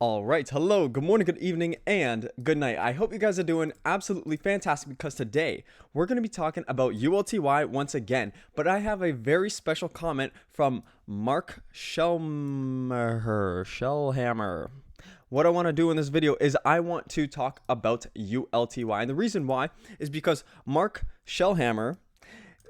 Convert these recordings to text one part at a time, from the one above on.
All right, hello, good morning, good evening, and good night. I hope you guys are doing absolutely fantastic because today we're going to be talking about ULTY once again, but I have a very special comment from Mark Shellhammer. What I want to do in this video is I want to talk about ULTY, and the reason why is because Mark Shellhammer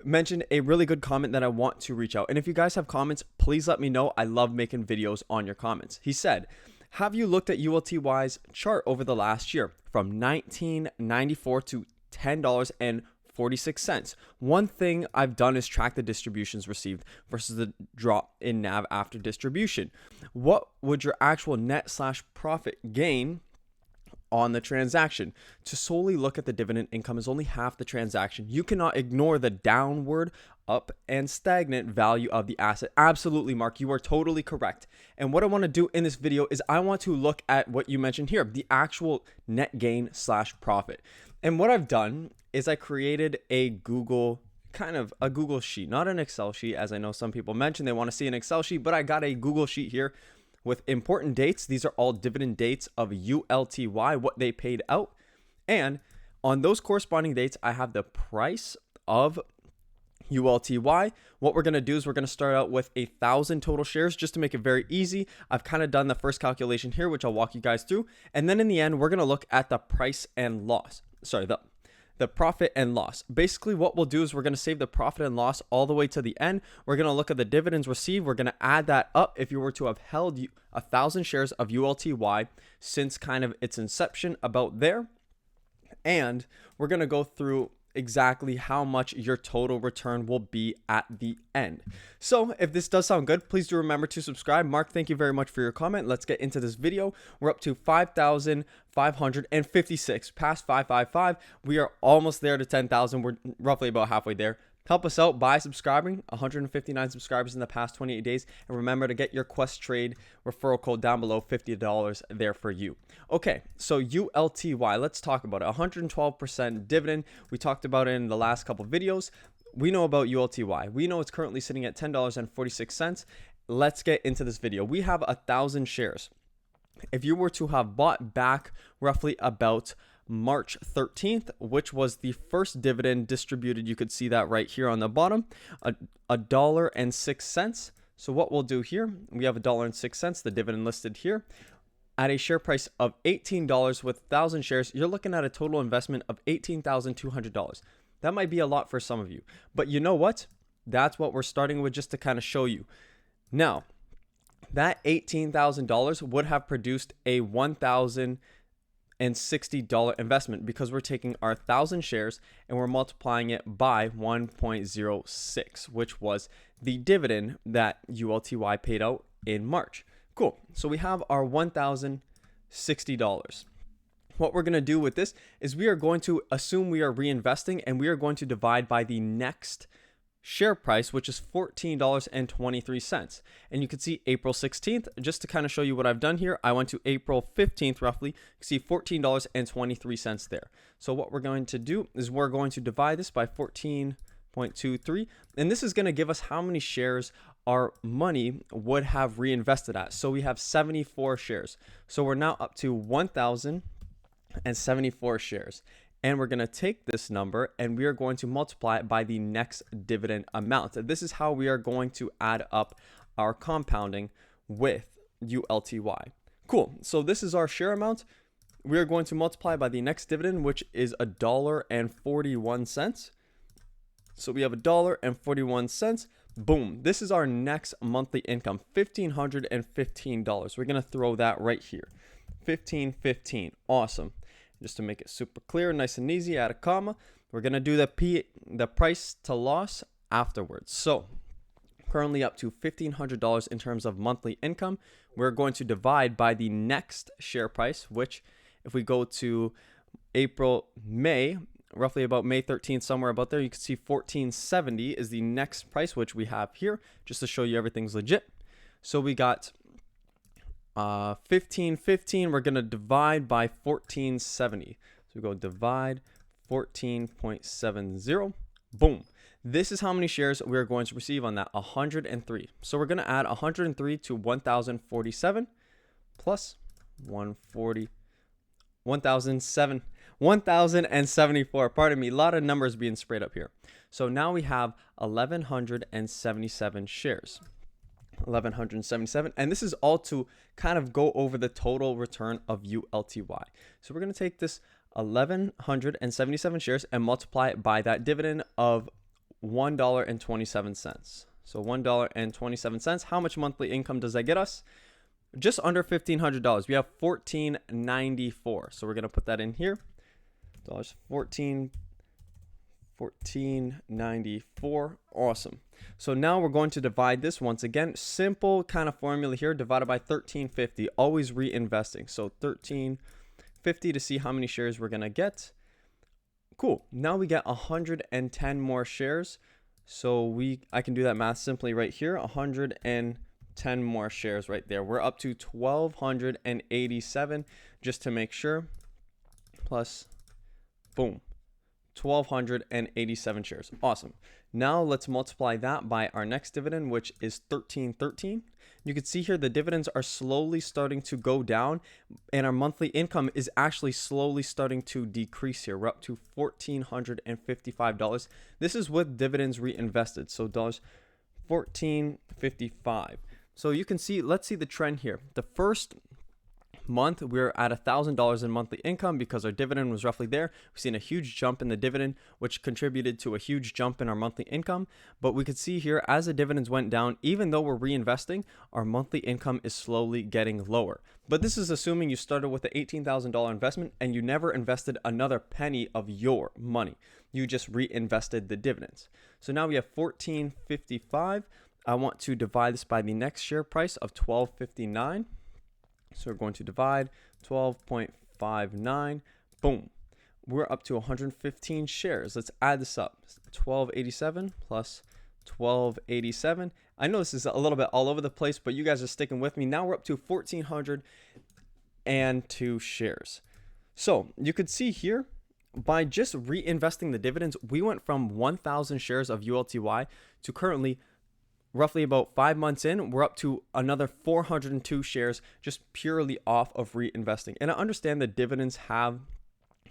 mentioned a really good comment that I want to reach out. And if you guys have comments, please let me know. I love making videos on your comments. He said, have you looked at ULTY's chart over the last year from 1994 to $10.46? One thing I've done is track the distributions received versus the drop in NAV after distribution. What would your actual net/profit gain on the transaction? To solely look at the dividend income is only half the transaction. You cannot ignore the downward, up, and stagnant value of the asset. Absolutely, Mark, you are totally correct. And what I want to do in this video is I want to look at what you mentioned here, the actual net gain/profit. And what I've done is I created a Google sheet, not an Excel sheet, as I know some people mention they want to see an Excel sheet, but I got a Google sheet here with important dates. These are all dividend dates of ULTY, what they paid out. And on those corresponding dates, I have the price of ULTY. What we're going to do is we're going to start out with 1,000 total shares just to make it very easy. I've kind of done the first calculation here, which I'll walk you guys through. And then in the end, we're going to look at the price and loss. Sorry, the profit and loss. Basically, what we'll do is we're going to save the profit and loss all the way to the end. We're going to look at the dividends received. We're going to add that up if you were to have held 1,000 shares of ULTY since kind of its inception about there. And we're going to go through exactly how much your total return will be at the end. So if this does sound good, please do remember to subscribe. Mark, thank you very much for your comment. Let's get into this video. We're up to 5,556, past 555. We are almost there to 10,000. We're roughly about halfway there. Help us out by subscribing. 159 subscribers in the past 28 days. And remember to get your Questrade referral code down below, $50 there for you. Okay, so ULTY, let's talk about it. 112% dividend. We talked about it in the last couple videos. We know about ULTY. We know it's currently sitting at $10.46. Let's get into this video. We have 1,000 shares. If you were to have bought back roughly about March 13th, which was the first dividend distributed, you could see that right here on the bottom, $1.06. So what we'll do here, we have $1.06, the dividend listed here, at a share price of $18 with 1,000 shares. You're looking at a total investment of $18,200. That might be a lot for some of you, but you know what? That's what we're starting with, just to kind of show you. Now, that $18,000 would have produced a $1,060 investment because we're taking our 1,000 shares and we're multiplying it by 1.06, which was the dividend that ULTY paid out in March. Cool. So we have our $1,060. What we're going to do with this is we are going to assume we are reinvesting, and we are going to divide by the next share price, which is $14.23. And you can see April 16th, just to kind of show you what I've done here, I went to April 15th roughly. You can see $14.23 there. So what we're going to do is we're going to divide this by 14.23, and this is going to give us how many shares our money would have reinvested at. So we have 74 shares. So we're now up to 1,074 shares. And we're going to take this number and we are going to multiply it by the next dividend amount. This is how we are going to add up our compounding with ULTY. Cool. So this is our share amount. We are going to multiply by the next dividend, which is $1.41. So we have $1.41. Boom. This is our next monthly income, $1,515. We're going to throw that right here. $1,515. Awesome. Just to make it super clear, nice and easy, add a comma. We're going to do the price to loss afterwards. So currently up to $1,500 in terms of monthly income. We're going to divide by the next share price, which if we go to May, roughly about May 13th, somewhere about there, you can see $14.70 is the next price, which we have here, just to show you everything's legit. So we got 1515, we're going to divide by 1470. So we go divide 14.70. Boom. This is how many shares we're going to receive on that, 103. So we're going to add 103 to 1047 plus 140, 1074. Pardon me, a lot of numbers being sprayed up here. So now we have 1177 shares. 1177, and this is all to kind of go over the total return of ULTY. So we're going to take this 1177 shares and multiply it by that dividend of $1.27. So $1.27. How much monthly income does that get us? Just under $1,500. We have $1,494. So we're going to put that in here. $14.94. Awesome. So now we're going to divide this once again. Simple kind of formula here, divided by 1350. Always reinvesting. So 1350 to see how many shares we're going to get. Cool. Now we get 110 more shares. So I can do that math simply right here. 110 more shares right there. We're up to 1,287 just to make sure. Plus, boom. 1,287 shares. Awesome. Now let's multiply that by our next dividend, which is 1313. You can see here the dividends are slowly starting to go down, and our monthly income is actually slowly starting to decrease here. We're up to $1,455. This is with dividends reinvested. So $14.55. So you can see, let's see the trend here. The first month we're at $1,000 in monthly income because our dividend was roughly there. We've seen a huge jump in the dividend, which contributed to a huge jump in our monthly income. But we could see here as the dividends went down, even though we're reinvesting, our monthly income is slowly getting lower. But this is assuming you started with an $18,000 investment and you never invested another penny of your money. You just reinvested the dividends. So now we have $14.55. I want to divide this by the next share price of $12.59. So we're going to divide 12.59. Boom. We're up to 115 shares. Let's add this up. 1287 plus 1287. I know this is a little bit all over the place, but you guys are sticking with me. Now we're up to 1,402 shares. So you could see here, by just reinvesting the dividends, we went from 1,000 shares of ULTY to currently roughly about 5 months in, we're up to another 402 shares just purely off of reinvesting. And I understand the dividends have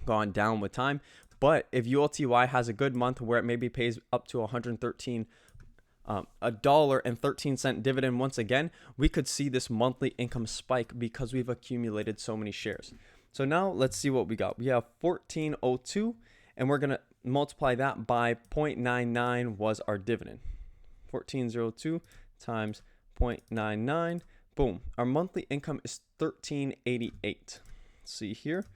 gone down with time, but if ULTY has a good month where it maybe pays up to $1.13 dividend once again, we could see this monthly income spike because we've accumulated so many shares. So now let's see what we got. We have 1402, and we're going to multiply that by 0.99 was our dividend. 1402 times 0.99. Boom. Our monthly income is $13.88. See here,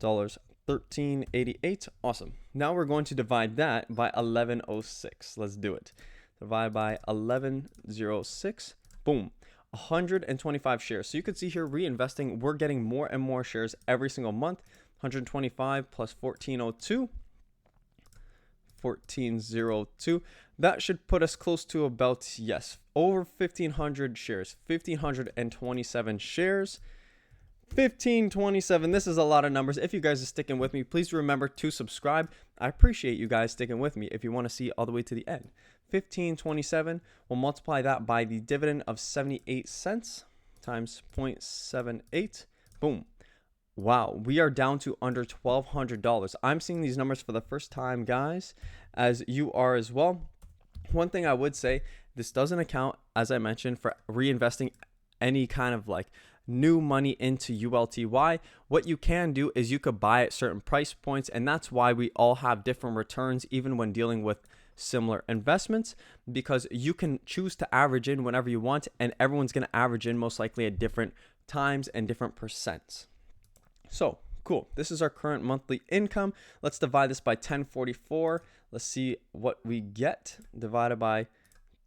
$13.88. Awesome. Now we're going to divide that by 1106. Let's do it. Divide by 1106. Boom. 125 shares. So you can see here, reinvesting, we're getting more and more shares every single month. 125 plus 1402. 1402. That should put us close to about, yes, over 1,500 shares. 1,527 shares. 1527. This is a lot of numbers. If you guys are sticking with me, please remember to subscribe. I appreciate you guys sticking with me if you want to see all the way to the end. 1527. We'll multiply that by the dividend of 78 cents times 0.78. Boom. Wow, we are down to under $1,200. I'm seeing these numbers for the first time, guys, as you are as well. One thing I would say, this doesn't account, as I mentioned, for reinvesting any kind of like new money into ULTY. What you can do is you could buy at certain price points, and that's why we all have different returns even when dealing with similar investments, because you can choose to average in whenever you want, and everyone's going to average in most likely at different times and different percents. So cool. This is our current monthly income. Let's divide this by 1044. Let's see what we get divided by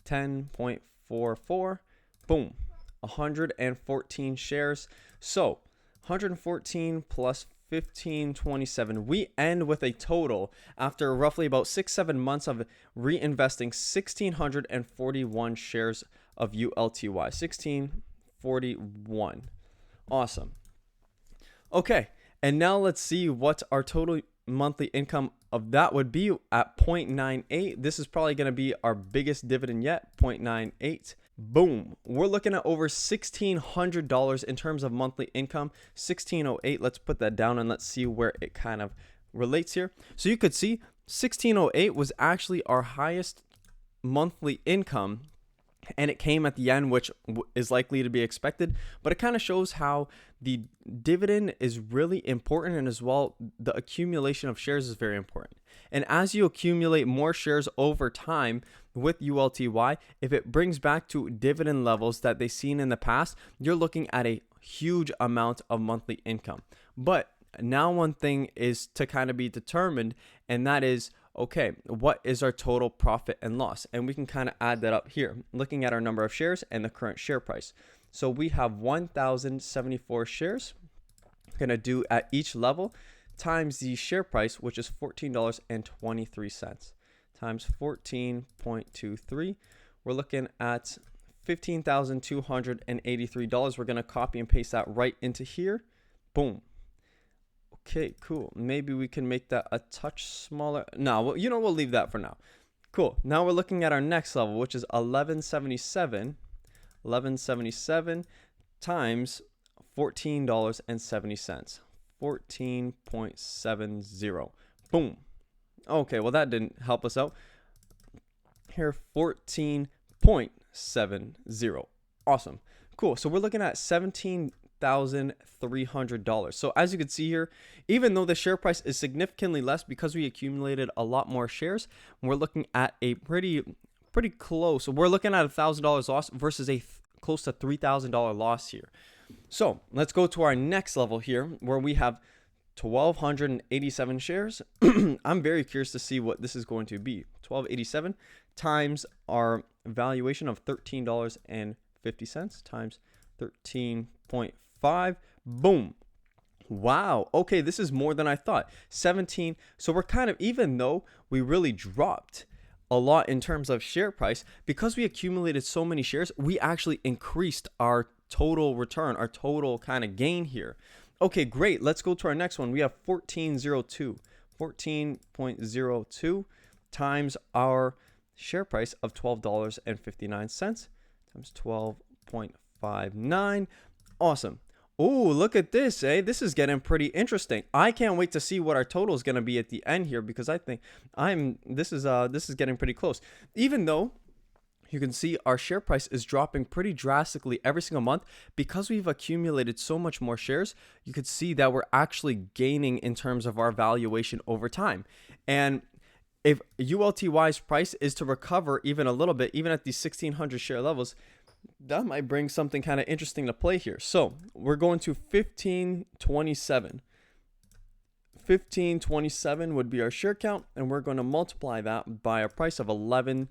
10.44. Boom. 114 shares. So 114 plus 1527. We end with a total, after roughly about 6-7 months of reinvesting, 1,641 shares of ULTY. 1,641. Awesome. Okay, and now let's see what our total monthly income of that would be at 0.98. This is probably going to be our biggest dividend yet, 0.98. Boom. We're looking at over $1,600 in terms of monthly income. 1608. Let's put that down and let's see where it kind of relates here. So you could see 1608 was actually our highest monthly income, and it came at the end, which is likely to be expected, but it kind of shows how the dividend is really important, and as well the accumulation of shares is very important. And as you accumulate more shares over time with ULTY, if it brings back to dividend levels that they've seen in the past, you're looking at a huge amount of monthly income. But now one thing is to kind of be determined, and that is, okay, what is our total profit and loss? And we can kind of add that up here, looking at our number of shares and the current share price. So we have 1,074 shares. We're going to do at each level times the share price, which is $14.23, times 14.23. We're looking at $15,283. We're going to copy and paste that right into here. Boom. Okay, cool. Maybe we can make that a touch smaller. No, well, we'll leave that for now. Cool. Now we're looking at our next level, which is 1177. 1177 times $14.70. 14.70. Boom. Okay, well that didn't help us out. Here, 14.70. Awesome. Cool. So we're looking at $17,300. So as you can see here, even though the share price is significantly less because we accumulated a lot more shares, we're looking at a pretty close. So we're looking at $1,000 loss versus a close to $3,000 loss here. So let's go to our next level here, where we have 1,287 shares. I'm very curious to see what this is going to be. 1,287 times our valuation of $13.50 times 13.5. Boom. Wow. Okay, this is more than I thought. 17. So we're kind of, even though we really dropped a lot in terms of share price, because we accumulated so many shares, we actually increased our total return, our total kind of gain here. Okay, great. Let's go to our next one. We have 1402. 14.02 times our share price of $12.59 times 12.59. Awesome. Oh, look at this, eh? This is getting pretty interesting. I can't wait to see what our total is going to be at the end here, because I think this is getting pretty close. Even though you can see our share price is dropping pretty drastically every single month, because we've accumulated so much more shares, you could see that we're actually gaining in terms of our valuation over time. And if ULTY's price is to recover even a little bit, even at these 1,600 share levels, that might bring something kind of interesting to play here. So we're going to 1527. 1527 would be our share count, and we're going to multiply that by a price of 11.06.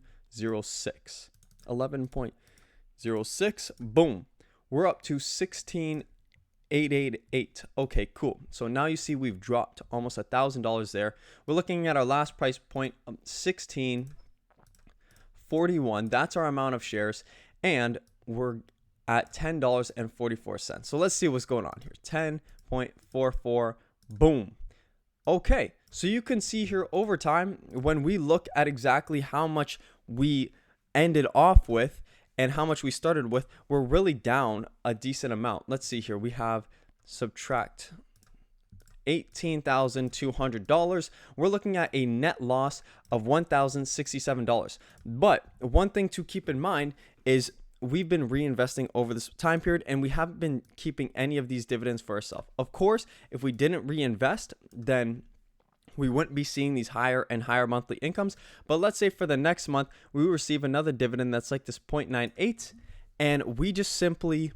11.06. Boom. We're up to 16,888. Okay, cool. So now you see we've dropped almost $1,000 there. We're looking at our last price point, 1641. That's our amount of shares, and we're at $10.44. So let's see what's going on here. 10.44. Boom. Okay, so you can see here over time, when we look at exactly how much we ended off with and how much we started with, we're really down a decent amount. Let's see here. We have subtract $18,200. We're looking at a net loss of $1,067. But one thing to keep in mind is we've been reinvesting over this time period, and we haven't been keeping any of these dividends for ourselves. Of course, if we didn't reinvest, then we wouldn't be seeing these higher and higher monthly incomes. But let's say for the next month, we receive another dividend that's like this 0.98, and we just simply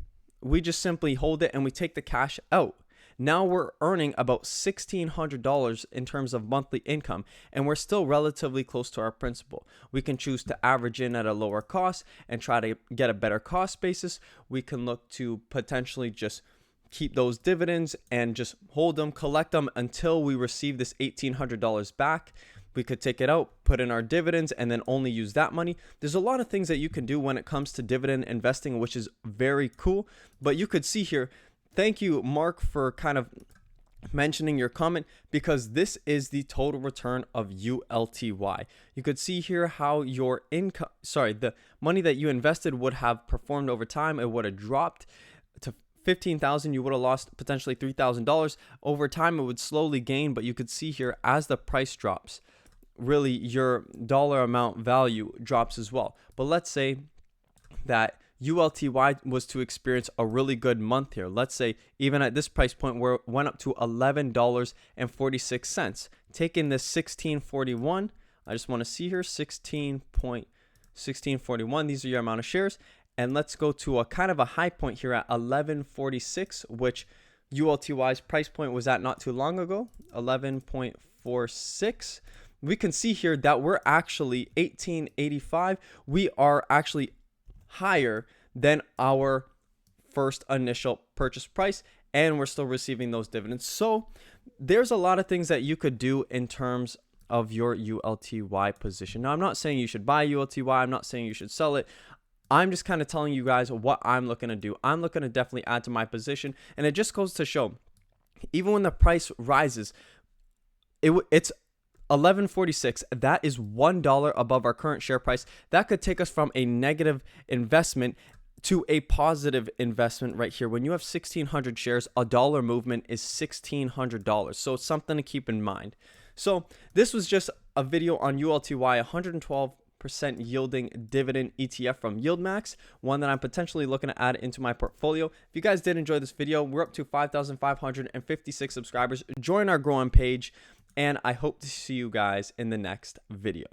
hold it and we take the cash out. Now we're earning about $1,600 in terms of monthly income, and we're still relatively close to our principal. We can choose to average in at a lower cost and try to get a better cost basis. We can look to potentially just keep those dividends and just hold them, collect them until we receive this $1,800 back. We could take it out, put in our dividends, and then only use that money. There's a lot of things that you can do when it comes to dividend investing, which is very cool. But you could see here, thank you, Mark, for kind of mentioning your comment, because this is the total return of ULTY. You could see here how your income, the money that you invested would have performed over time. It would have dropped to 15,000. You would have lost potentially $3,000 over time. It would slowly gain, but you could see here as the price drops, really your dollar amount value drops as well. But let's say that ULTY was to experience a really good month here. Let's say even at this price point where it went up to $11.46. Taking this 1641, I just want to see here 16.1641. These are your amount of shares. And let's go to a kind of a high point here at 1146, which ULTY's price point was at not too long ago, 11.46. We can see here that we're actually 1885. We are actually higher than our first initial purchase price, and we're still receiving those dividends. So there's a lot of things that you could do in terms of your ULTY position. Now, I'm not saying you should buy ULTY. I'm not saying you should sell it. I'm just kind of telling you guys what I'm looking to do. I'm looking to definitely add to my position, and it just goes to show, even when the price rises, it's 1146. That is $1 above our current share price. That could take us from a negative investment to a positive investment right here. When you have 1,600 shares, a dollar movement is $1,600. So it's something to keep in mind. So this was just a video on ULTY, 112% yielding dividend ETF from Yieldmax, one that I'm potentially looking to add into my portfolio. If you guys did enjoy this video, we're up to 5,556 subscribers. Join our growing page, and I hope to see you guys in the next video.